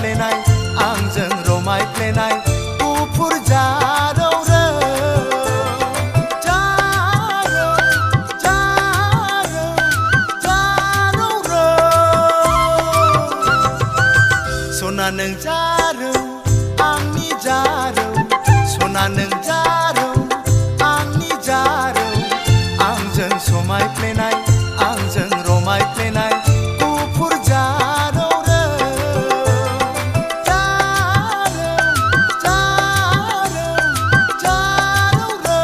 समायफ्लेनाय आंजों रमायफ्लेनाय गुफुर जारौ रो जारौ जारौ जारौ रो सना नों जारौ आंनि जारौ सना नों जारौ आंनि जारौ आंजों समायफ्लेनाय आंजों रमायफ्लेनाय गुफुर जारौ रो जारौ जारौ जारौ रो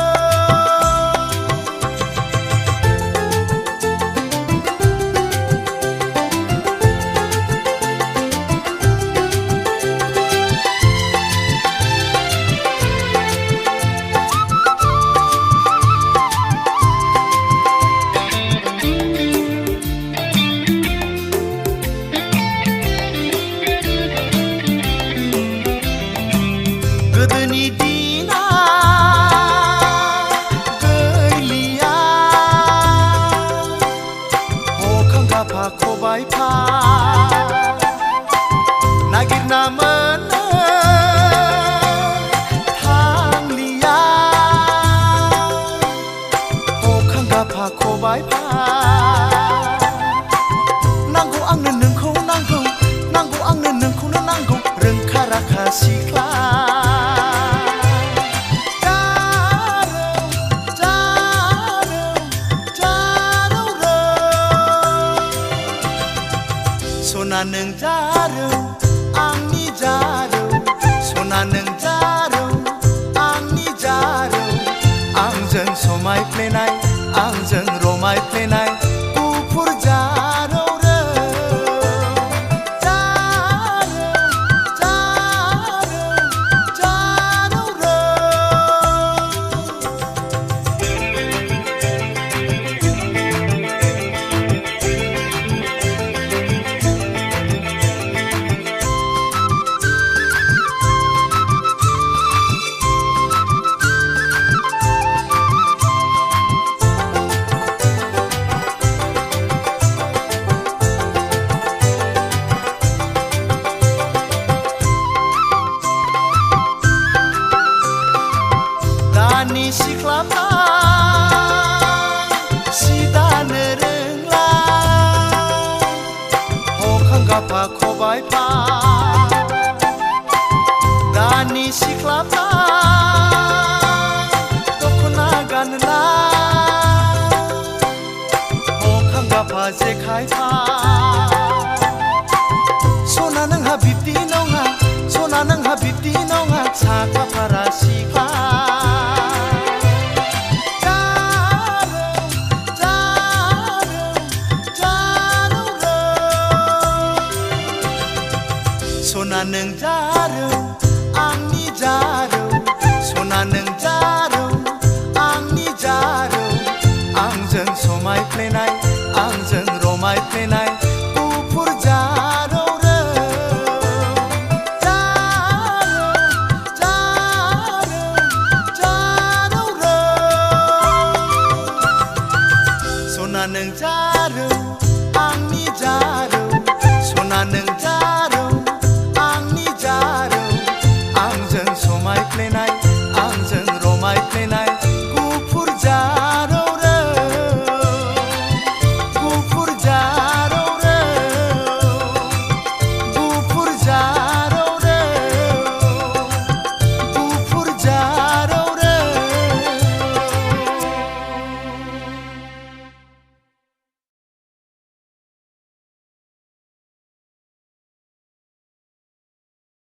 गोदोनि दिना गैलिया अखां गाफा खबाइफा नागिरना मोननो थांलिया अखां गाफा खबाइफा नांगौ आंनो नोंखौ नांगौ नांगौ आंनो नोंखौनो नांगौ रोंखा राखा सिख्ला सना नों जारौ आंनि जारौ सना नों जारौ आंनि जारौ आंजों समायफ्लेनाय आंजों रमायफ्लेनाय गुफुर जारौ रो जारौ जारौ जारौ रो दानि सिख्लाफ्रा सि दानो रोंला अखां गाफा खबाइफा दानि सिख्लाफ्रा दख'ना गानला अखां गाफा जेखाइफा सना नोंहा बिब्दि नङा सना नोंहा बिब्दि नङा साखाफारा सिख्ला सना नों जारौ आंनि जारौ सना नों जारौ आंनि जारौ आंजों समायफ्लेनाय आंजों रमायफ्लेनाय गुफुर जारौ रो जारौ जारौ जारौ रो सना नों जारौ आंनि जारौ सना नों